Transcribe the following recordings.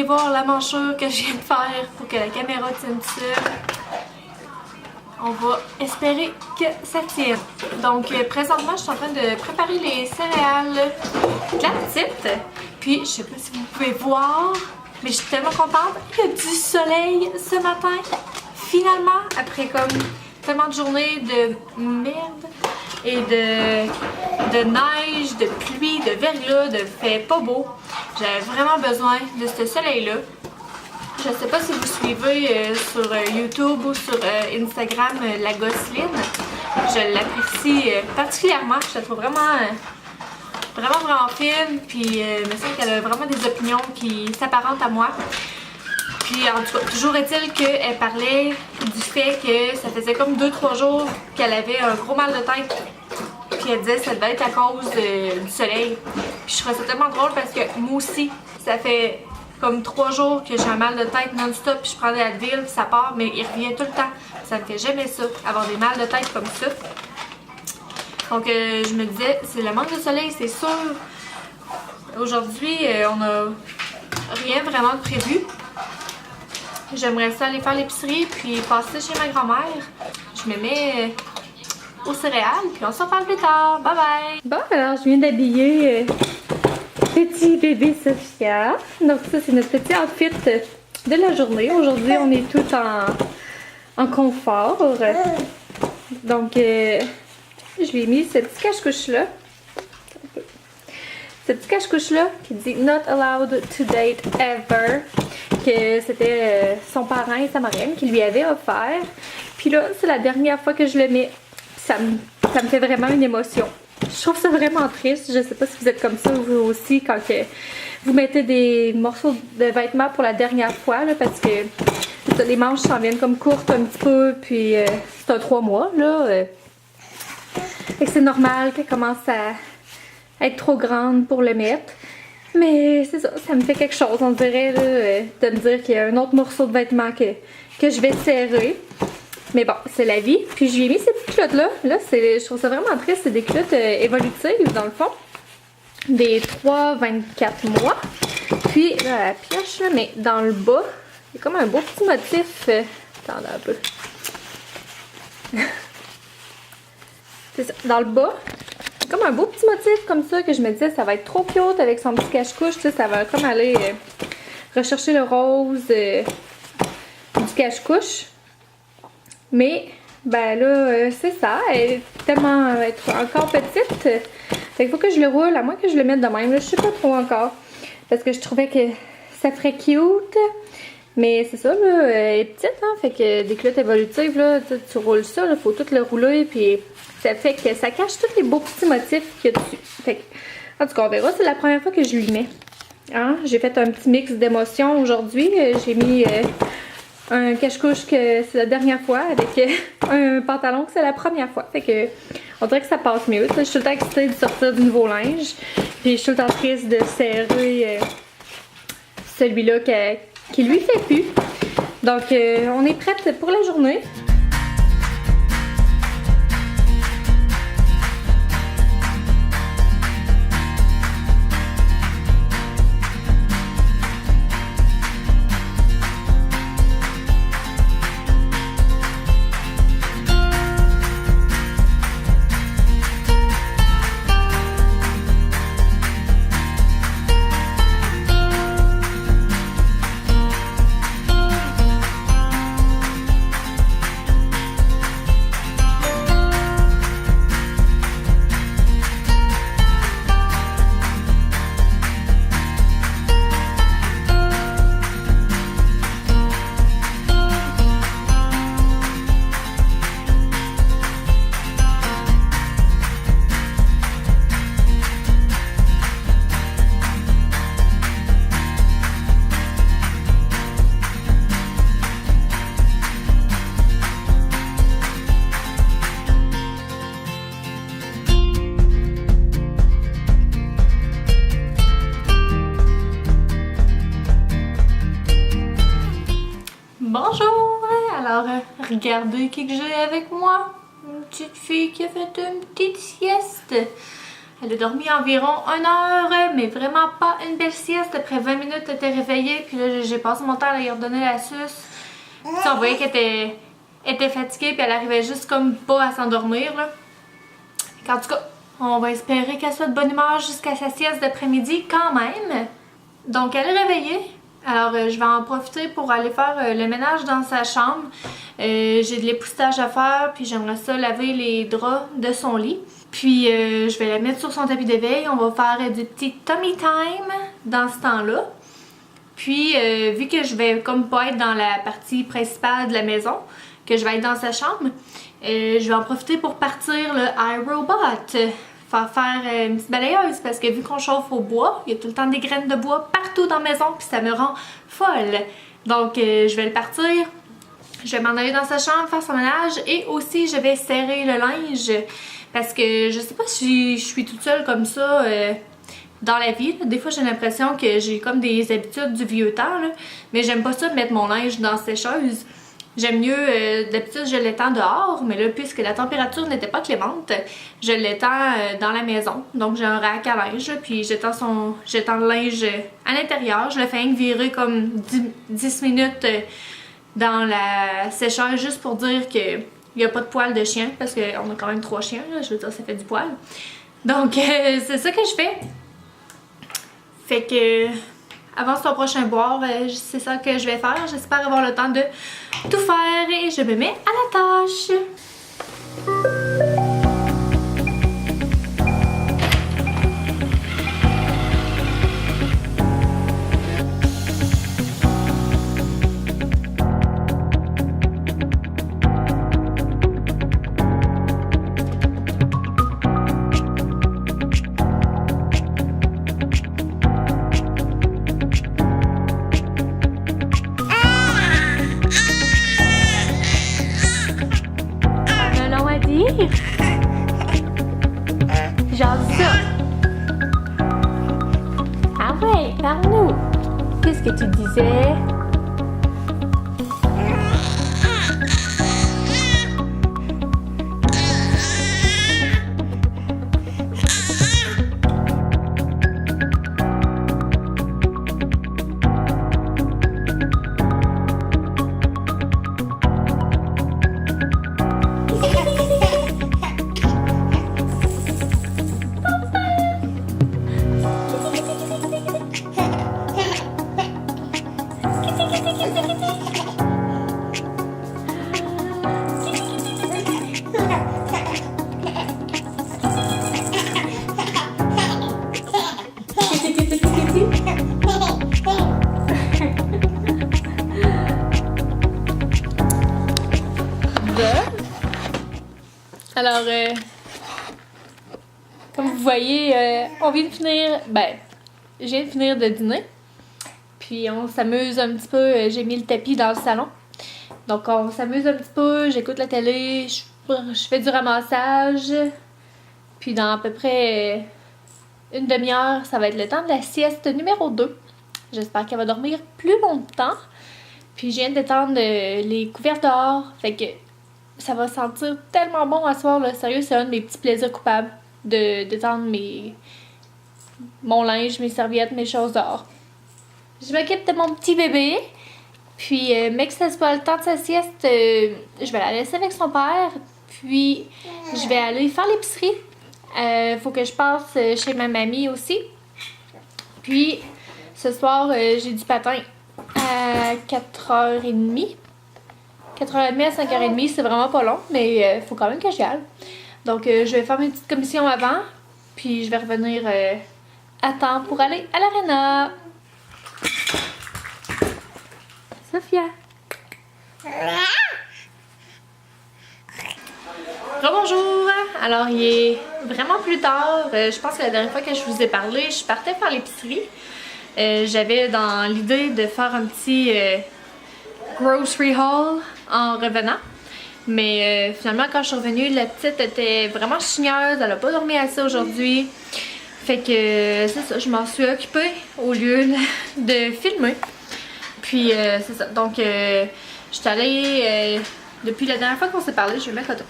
voulez voir la manchure que je viens de faire pour que la caméra tienne ça, on va espérer que ça tienne. Donc présentement, je suis en train de préparer les céréales petites. Puis je sais pas si vous pouvez voir, mais je suis tellement contente. Il y a du soleil ce matin. Finalement, après comme tellement de journées de merde et de neige, de pluie, de verglas, de fait pas beau, j'avais vraiment besoin de ce soleil-là. Je sais pas si vous suivez sur YouTube ou sur Instagram la Gosseline. Je l'apprécie particulièrement. Je la trouve vraiment fine. Puis il me semble qu'elle a vraiment des opinions qui s'apparentent à moi. Puis en tout cas, toujours est-il qu'elle parlait du fait que ça faisait comme 2-3 jours qu'elle avait un gros mal de tête. Puis elle disait que ça devait être à cause du soleil. Puis je trouvais ça tellement drôle parce que moi aussi, ça fait comme 3 jours que j'ai un mal de tête non-stop, puis je prends de l'Advil, puis ça part, mais il revient tout le temps. Ça me fait jamais ça, avoir des mal de tête comme ça. Donc je me disais, c'est le manque de soleil, c'est sûr. Aujourd'hui, on n'a rien vraiment de prévu. J'aimerais ça aller faire l'épicerie, puis passer chez ma grand-mère. Je me mets aux céréales, puis on se reparle plus tard. Bye bye! Bon, alors je viens d'habiller petit bébé Sophia. Donc ça, c'est notre petit outfit de la journée. Aujourd'hui, on est tout en confort. Donc, je lui ai mis ce petit cache-couche-là. Ce petit cache-couche-là qui dit Not allowed to date ever. Que c'était son parent et sa marraine qui lui avaient offert. Puis là, c'est la dernière fois que je le mets. Ça me fait vraiment une émotion. Je trouve ça vraiment triste. Je sais pas si vous êtes comme ça vous aussi quand que vous mettez des morceaux de vêtements pour la dernière fois là, parce que les manches s'en viennent comme courtes un petit peu, puis c'est un 3 mois là. Fait que c'est normal qu'elle commence à être trop grande pour le mettre. Mais c'est ça, ça me fait quelque chose, on dirait là, de me dire qu'il y a un autre morceau de vêtement que je vais serrer. Mais bon, c'est la vie. Puis je lui ai mis ces petites culottes-là. Là, je trouve ça vraiment triste. C'est des culottes évolutives, dans le fond. Des 3-24 mois. Puis, là, la pioche, là, mais dans le bas, il y a comme un beau petit motif. Attendez un peu. C'est ça. Dans le bas, il y a comme un beau petit motif comme ça que je me disais, ça va être trop cute avec son petit cache-couche. Ça va comme aller rechercher le rose du cache-couche. Mais, ben là, c'est ça, elle est tellement être encore petite. Fait qu'il faut que je le roule, à moins que je le mette de même. Là, je sais pas trop encore. Parce que je trouvais que ça ferait cute. Mais c'est ça, là, elle est petite, hein. Fait que des culottes évolutives, là, tu roules ça, il faut tout le rouler. Puis ça fait que ça cache tous les beaux petits motifs qu'il y a dessus. Fait que, en tout cas, on verra, c'est la première fois que je lui mets. Hein? J'ai fait un petit mix d'émotions aujourd'hui. J'ai mis un cache-couche que c'est la dernière fois avec un pantalon que c'est la première fois. Fait que on dirait que ça passe mieux. Je suis tout le temps excitée de sortir du nouveau linge. Puis je suis tout le temps triste de serrer celui-là qui lui fait plus. Donc on est prête pour la journée. Bonjour! Alors, regardez qui que j'ai avec moi. Une petite fille qui a fait une petite sieste. Elle a dormi environ 1 heure, mais vraiment pas une belle sieste. Après 20 minutes, elle était réveillée. Puis là, j'ai passé mon temps à lui redonner la suce. Puis on voyait qu'elle était fatiguée, puis elle arrivait juste comme pas à s'endormir, là. En tout cas, on va espérer qu'elle soit de bonne humeur jusqu'à sa sieste d'après-midi quand même. Donc, elle est réveillée. Alors, je vais en profiter pour aller faire le ménage dans sa chambre. J'ai de l'époussetage à faire, puis j'aimerais ça laver les draps de son lit. Puis, je vais la mettre sur son tapis d'éveil. On va faire du petit tummy time dans ce temps-là. Puis, vu que je vais comme pas être dans la partie principale de la maison, que je vais être dans sa chambre, je vais en profiter pour partir le iRobot. Faire une petite balayeuse parce que vu qu'on chauffe au bois, il y a tout le temps des graines de bois partout dans la maison puis ça me rend folle. Donc je vais le partir, je vais m'en aller dans sa chambre, faire son ménage et aussi je vais serrer le linge parce que je sais pas si je suis toute seule comme ça dans la vie. Des fois j'ai l'impression que j'ai comme des habitudes du vieux temps, là, mais j'aime pas ça de mettre mon linge dans sécheuse. J'aime mieux, d'habitude je l'étends dehors, mais là puisque la température n'était pas clémente, je l'étends dans la maison. Donc j'ai un rack à linge, puis j'étends le linge à l'intérieur. Je le fais virer comme 10 minutes dans la sécheuse juste pour dire qu'il n'y a pas de poil de chien, parce qu'on a quand même 3 chiens, là, je veux dire ça fait du poil. Donc c'est ça que je fais. Fait que... avant son prochain boire, c'est ça que je vais faire. J'espère avoir le temps de tout faire et je me mets à la tâche. Genre ça. Ah ouais, parle-nous. Qu'est-ce que tu disais? Alors, comme vous voyez, on vient de finir, je viens de finir de dîner. Puis on s'amuse un petit peu, j'ai mis le tapis dans le salon. Donc on s'amuse un petit peu, j'écoute la télé, je fais du ramassage. Puis dans à peu près une demi-heure, ça va être le temps de la sieste numéro 2. J'espère qu'elle va dormir plus longtemps. Puis je viens d'étendre les couverts dehors, fait que ça va sentir tellement bon à soir, là. Sérieux, c'est un de mes petits plaisirs coupables d'étendre mon linge, mes serviettes, mes choses dehors. Je m'occupe de mon petit bébé. Puis, mais que ça soit le temps de sa sieste, je vais la laisser avec son père. Puis, je vais aller faire l'épicerie. Faut que je passe chez ma mamie aussi. Puis, ce soir, j'ai du patin à 4h30. 4h30 à 5h30, c'est vraiment pas long, mais faut quand même que j'y aille. Donc, je vais faire mes petites commissions avant, puis je vais revenir à temps pour aller à l'aréna. Sophia. Rebonjour! Alors, il est vraiment plus tard. Je pense que la dernière fois que je vous ai parlé, je partais faire l'épicerie. J'avais dans l'idée de faire un petit grocery haul en revenant. Mais finalement, quand je suis revenue, la petite était vraiment chigneuse. Elle a pas dormi assez aujourd'hui. Fait que c'est ça, je m'en suis occupée au lieu de filmer. Puis c'est ça. Donc, je suis allée, depuis la dernière fois qu'on s'est parlé, je vais mettre photo.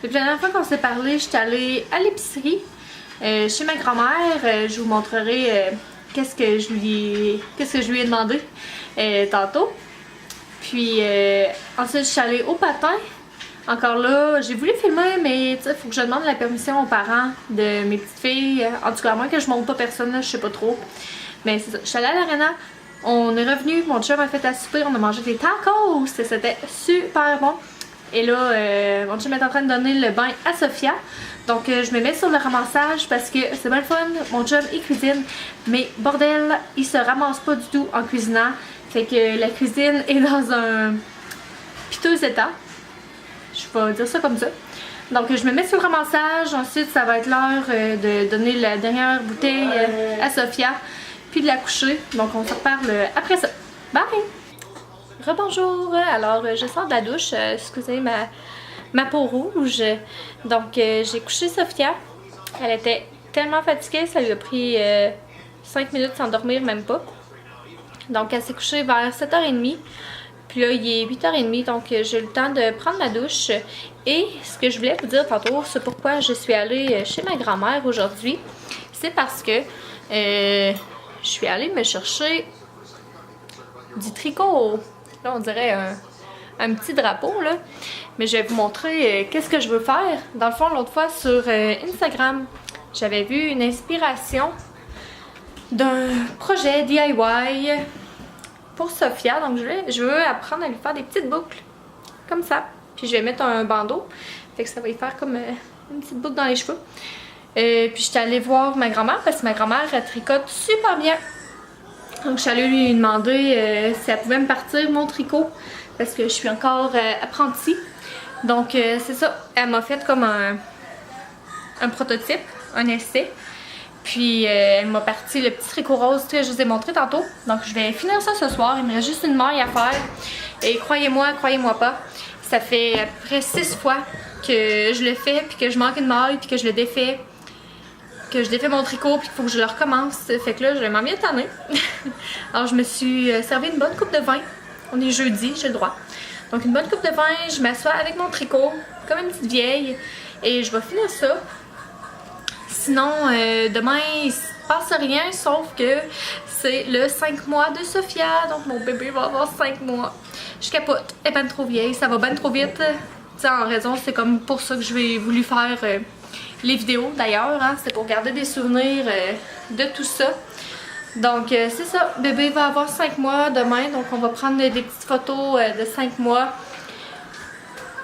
Depuis la dernière fois qu'on s'est parlé, je suis allée à l'épicerie. chez ma grand-mère. Je vous montrerai qu'est-ce que je lui ai demandé tantôt. Puis ensuite, je suis allée au patin. Encore là, j'ai voulu filmer, mais il faut que je demande la permission aux parents de mes petites filles. En tout cas, à moins que je monte pas personne, là, je sais pas trop. Mais c'est ça. Je suis allée à l'arena. On est revenu, mon chum a fait à souper, on a mangé des tacos. C'était super bon. Et là, mon chum est en train de donner le bain à Sophia. Donc, je me mets sur le ramassage parce que c'est bien le fun. Mon chum, il cuisine. Mais bordel, il se ramasse pas du tout en cuisinant. Fait que la cuisine est dans un piteux état. Je vais dire ça comme ça. Donc je me mets sur le ramassage, ensuite ça va être l'heure de donner la dernière bouteille à Sophia, puis de la coucher. Donc on se reparle après ça. Bye! Rebonjour! Alors je sors de la douche, excusez ma peau rouge. Donc j'ai couché Sophia. Elle était tellement fatiguée, ça lui a pris 5 minutes sans dormir, même pas. Donc elle s'est couchée vers 7h30. Puis là, il est 8h30, donc j'ai eu le temps de prendre ma douche. Et ce que je voulais vous dire tantôt, c'est pourquoi je suis allée chez ma grand-mère aujourd'hui. C'est parce que je suis allée me chercher du tricot. Là, on dirait un petit drapeau, là. Mais je vais vous montrer qu'est-ce que je veux faire. Dans le fond, l'autre fois, sur Instagram, j'avais vu une inspiration d'un projet DIY pour Sophia. Donc je veux apprendre à lui faire des petites boucles comme ça. Puis je vais mettre un bandeau. Fait que ça va lui faire comme une petite boucle dans les cheveux. Puis j'étais allée voir ma grand-mère parce que ma grand-mère elle tricote super bien. Donc je suis allée lui demander si elle pouvait me partir mon tricot parce que je suis encore apprentie. Donc c'est ça. Elle m'a fait comme un prototype, un essai. Puis elle m'a parti le petit tricot rose que je vous ai montré tantôt. Donc je vais finir ça ce soir. Il me reste juste une maille à faire. Et croyez-moi pas, ça fait à peu près 6 fois que je le fais, puis que je manque une maille, puis que je le défais. Que je défais mon tricot, puis qu'il faut que je le recommence. Fait que là, je m'en viens tanner. Alors je me suis servi une bonne coupe de vin. On est jeudi, j'ai le droit. Donc une bonne coupe de vin, je m'assois avec mon tricot, comme une petite vieille. Et je vais finir ça. Sinon, demain, il se passe rien, sauf que c'est le 5 mois de Sophia. Donc, mon bébé va avoir 5 mois. Je capote. Elle est ben trop vieille. Ça va ben trop vite. T'sais, en raison, c'est comme pour ça que je vais voulu faire les vidéos, d'ailleurs. Hein, c'est pour garder des souvenirs de tout ça. Donc, c'est ça. Bébé va avoir 5 mois demain. Donc, on va prendre des petites photos de 5 mois.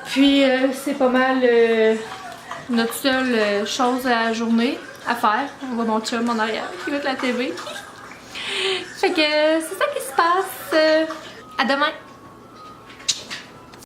Puis, c'est pas mal... notre seule chose à la journée à faire. On voit mon chum en arrière qui écoute la TV. Fait que c'est ça qui se passe. À demain!